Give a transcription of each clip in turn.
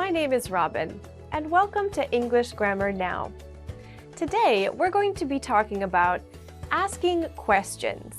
My name is Robin, and welcome to English Grammar Now. Today, we're going to be talking about asking questions.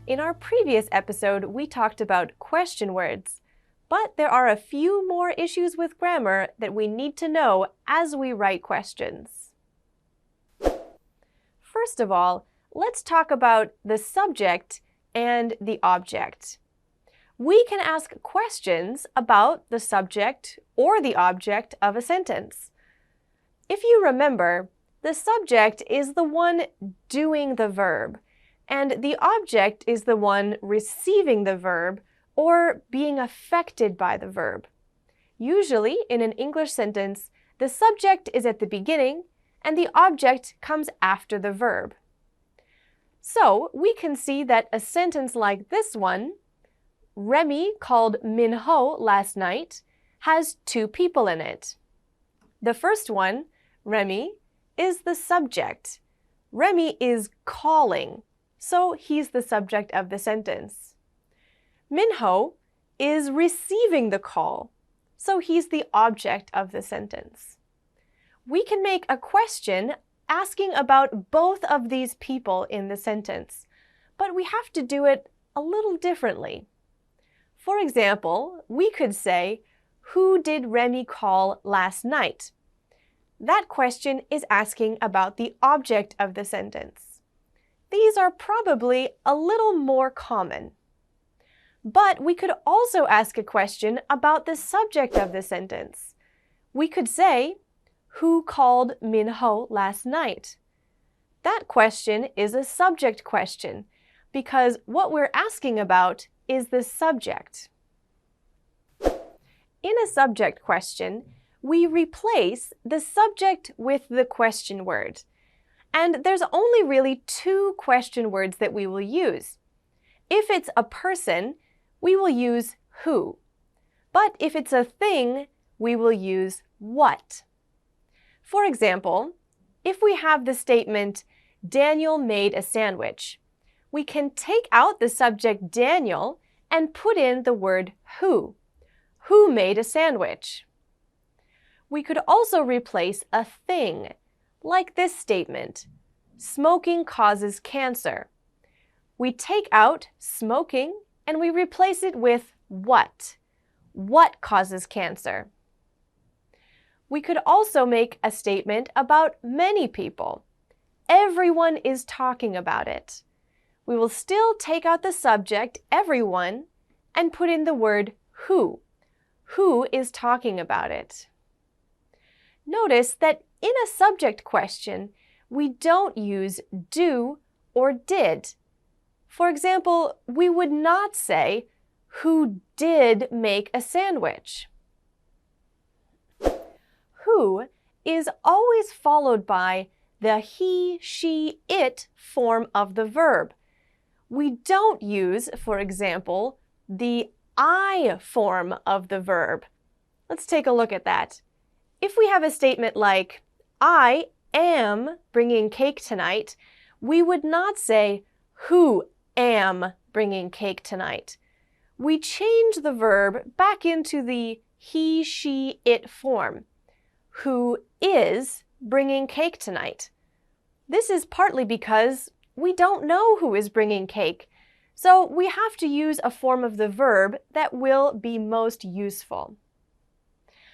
In our previous episode, we talked about question words, but there are a few more issues with grammar that we need to know as we write questions. First of all, let's talk about the subject and the object. We can ask questions about the subject or the object of a sentence. If you remember, the subject is the one doing the verb, and the object is the one receiving the verb or being affected by the verb. Usually, in an English sentence, the subject is at the beginning and the object comes after the verb. So, we can see that a sentence like this one, Remy called Min Ho last night, has two people in it. The first one, Remy, is the subject. Remy is calling, so he's the subject of the sentence. Min Ho is receiving the call, so he's the object of the sentence. We can make a question asking about both of these people in the sentence, but we have to do it a little differently. For example, we could say, "Who did Remy call last night?" That question is asking about the object of the sentence. These are probably a little more common. But we could also ask a question about the subject of the sentence. We could say, "Who called Min Ho last night?" That question is a subject question because what we're asking about is the subject. In a subject question, we replace the subject with the question word. And there's only really two question words that we will use. If it's a person, we will use who. But if it's a thing, we will use what. For example, if we have the statement, "Daniel made a sandwich," we can take out the subject Daniel and put in the word who. Who made a sandwich? We could also replace a thing, like this statement, "Smoking causes cancer." We take out smoking and we replace it with what? What causes cancer? We could also make a statement about many people. Everyone is talking about it. We will still take out the subject, everyone, and put in the word who. Who is talking about it? Notice that in a subject question, we don't use do or did. For example, we would not say, "Who did make a sandwich?" Who is always followed by the he, she, it form of the verb. We don't use, for example, the I form of the verb. Let's take a look at that. If we have a statement like, "I am bringing cake tonight," we would not say, "Who am bringing cake tonight?" We change the verb back into the he, she, it form. Who is bringing cake tonight? This is partly because we don't know who is bringing cake, so we have to use a form of the verb that will be most useful.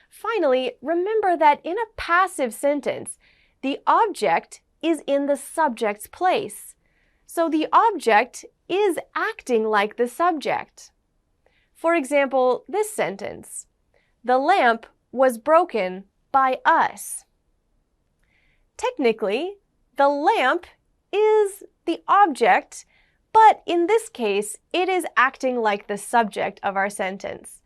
Finally, remember that in a passive sentence, the object is in the subject's place. So the object is acting like the subject. For example, this sentence, "The lamp was broken by us." Technically, the lamp is the object, but in this case, it is acting like the subject of our sentence.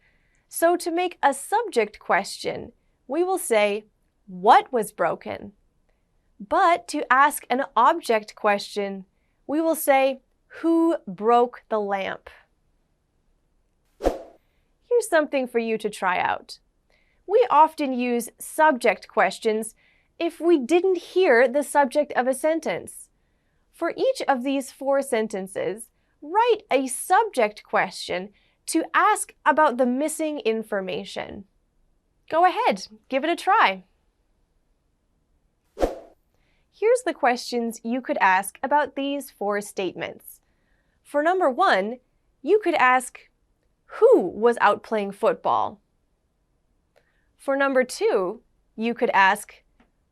So to make a subject question, we will say, "What was broken?" But to ask an object question, we will say, "Who broke the lamp?" Here's something for you to try out. We often use subject questions if we didn't hear the subject of a sentence. For each of these 4 sentences, write a subject question to ask about the missing information. Go ahead, give it a try. Here's the questions you could ask about these 4 statements. For number 1, you could ask, who was out playing football? For number 2, you could ask,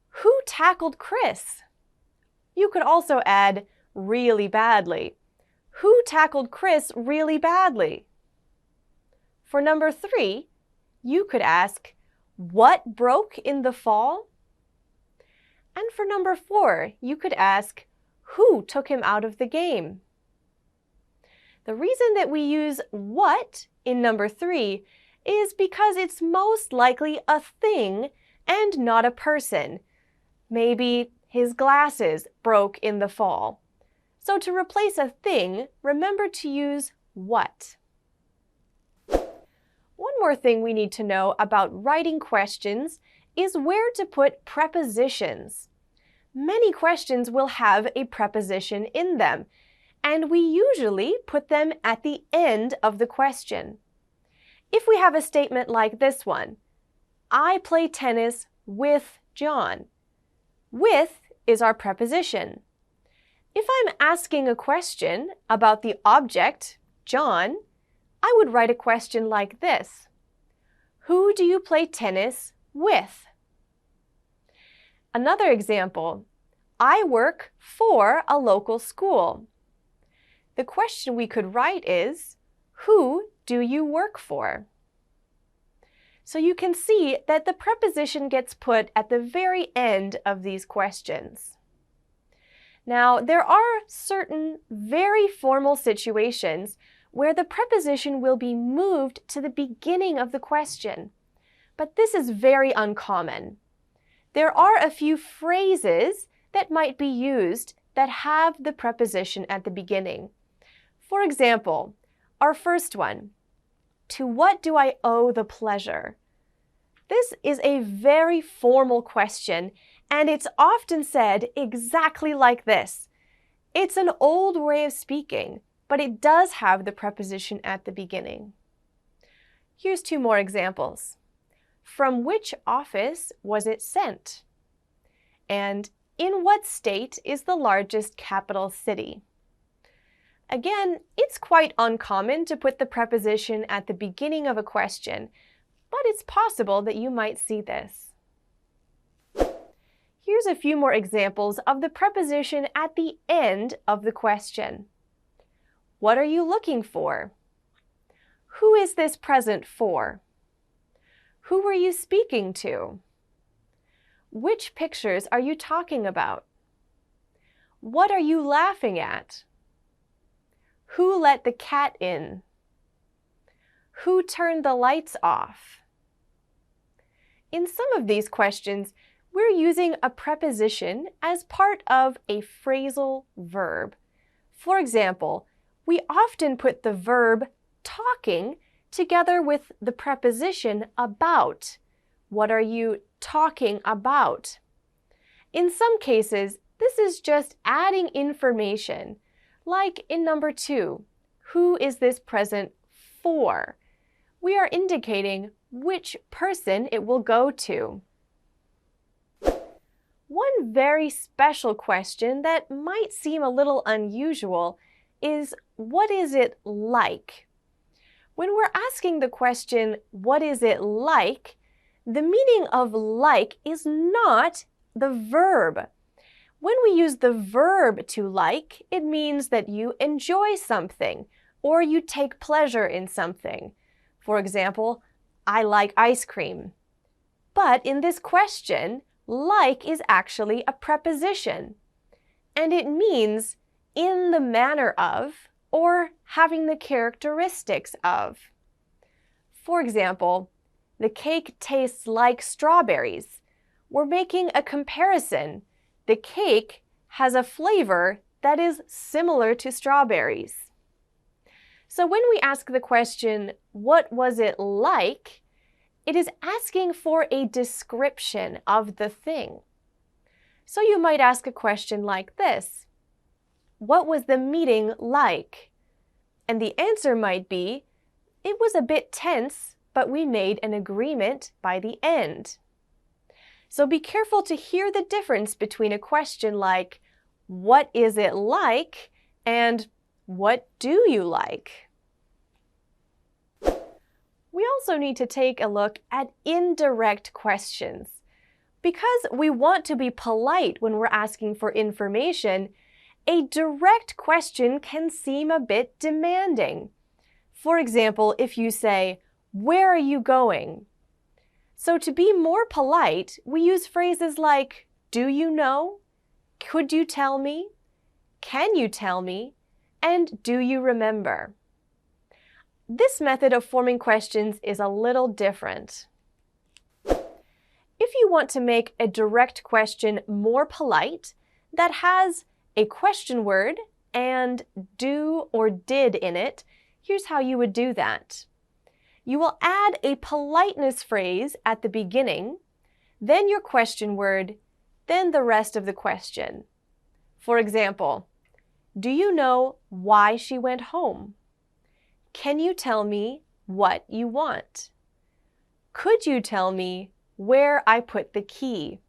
who tackled Chris? You could also add really badly. Who tackled Chris really badly? For number 3, you could ask, what broke in the fall? And for number 4, you could ask, who took him out of the game? The reason that we use what in number 3 is because it's most likely a thing and not a person. Maybe his glasses broke in the fall. So to replace a thing, remember to use what. One more thing we need to know about writing questions is where to put prepositions. Many questions will have a preposition in them, and we usually put them at the end of the question. If we have a statement like this one, I play tennis with John. With is our preposition. If I'm asking a question about the object, John, I would write a question like this. Who do you play tennis with? Another example, I work for a local school. The question we could write is, who do you work for? So you can see that the preposition gets put at the very end of these questions. Now, there are certain very formal situations where the preposition will be moved to the beginning of the question, but this is very uncommon. There are a few phrases that might be used that have the preposition at the beginning. For example, our first one, to what do I owe the pleasure? This is a very formal question, and it's often said exactly like this. It's an old way of speaking, but it does have the preposition at the beginning. Here's 2 more examples. From which office was it sent? And in what state is the largest capital city? Again, it's quite uncommon to put the preposition at the beginning of a question, but it's possible that you might see this. Here's a few more examples of the preposition at the end of the question. What are you looking for? Who is this present for? Who were you speaking to? Which pictures are you talking about? What are you laughing at? Who let the cat in? Who turned the lights off? In some of these questions, we're using a preposition as part of a phrasal verb. For example, we often put the verb talking together with the preposition about. What are you talking about? In some cases, this is just adding information, like in number 2, who is this present for? We are indicating which person it will go to. One very special question that might seem a little unusual is, what is it like? When we're asking the question, what is it like, the meaning of like is not the verb. When we use the verb to like, it means that you enjoy something or you take pleasure in something. For example, I like ice cream. But in this question, like is actually a preposition, and it means in the manner of or having the characteristics of. For example, the cake tastes like strawberries. We're making a comparison. The cake has a flavor that is similar to strawberries. So when we ask the question, what was it like? It is asking for a description of the thing. So you might ask a question like this. What was the meeting like? And the answer might be, it was a bit tense, but we made an agreement by the end. So be careful to hear the difference between a question like, "What is it like?" and "What do you like?" We also need to take a look at indirect questions. Because we want to be polite when we're asking for information, a direct question can seem a bit demanding. For example, if you say, "Where are you going?" So to be more polite, we use phrases like, "Do you know?" "Could you tell me?" "Can you tell me?" and "Do you remember?" This method of forming questions is a little different. If you want to make a direct question more polite that has a question word and do or did in it, here's how you would do that. You will add a politeness phrase at the beginning, then your question word, then the rest of the question. For example, "Do you know why she went home?" "Can you tell me what you want?" "Could you tell me where I put the key?"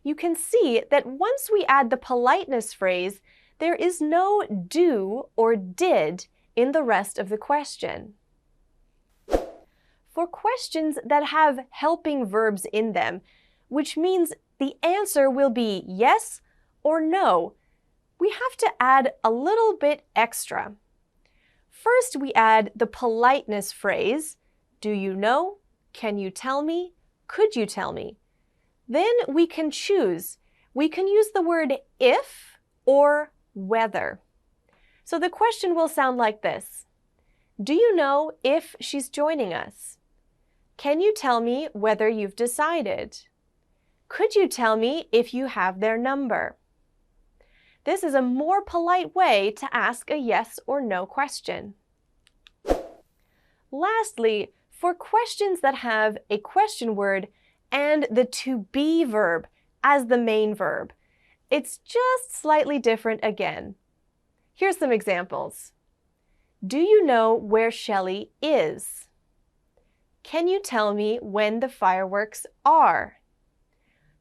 You can see that once we add the politeness phrase, there is no do or did in the rest of the question. For questions that have helping verbs in them, which means the answer will be yes or no, we have to add a little bit extra. First, we add the politeness phrase, "Do you know? Can you tell me? Could you tell me?" Then we can choose. We can use the word if or whether. So the question will sound like this. "Do you know if she's joining us? Can you tell me whether you've decided? Could you tell me if you have their number?" This is a more polite way to ask a yes or no question. Lastly, for questions that have a question word and the to be verb as the main verb, it's just slightly different again. Here's some examples. "Do you know where Shelley is?" "Can you tell me when the fireworks are?"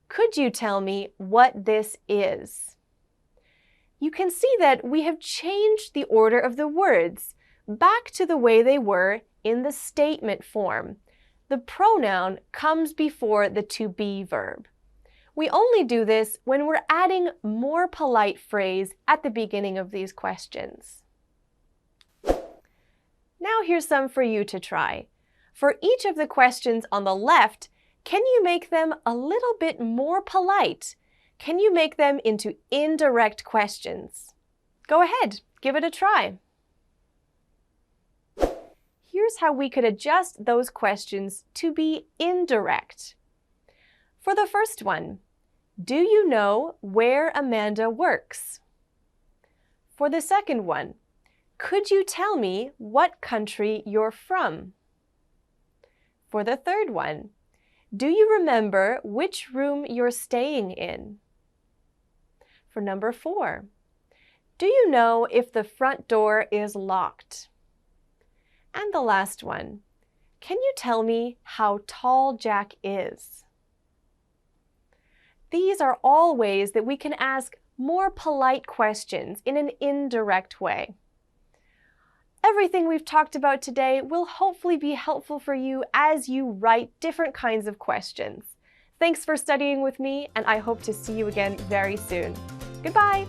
"Could you tell me what this is?" You can see that we have changed the order of the words back to the way they were in the statement form. The pronoun comes before the to be verb. We only do this when we're adding more polite phrase at the beginning of these questions. Now here's some for you to try. For each of the questions on the left, can you make them a little bit more polite? Can you make them into indirect questions? Go ahead, give it a try. Here's how we could adjust those questions to be indirect. For the first one, do you know where Amanda works? For the second one, could you tell me what country you're from? For the third one, do you remember which room you're staying in? For number 4, do you know if the front door is locked? And the last one, can you tell me how tall Jack is? These are all ways that we can ask more polite questions in an indirect way. Everything we've talked about today will hopefully be helpful for you as you write different kinds of questions. Thanks for studying with me, and I hope to see you again very soon. Goodbye!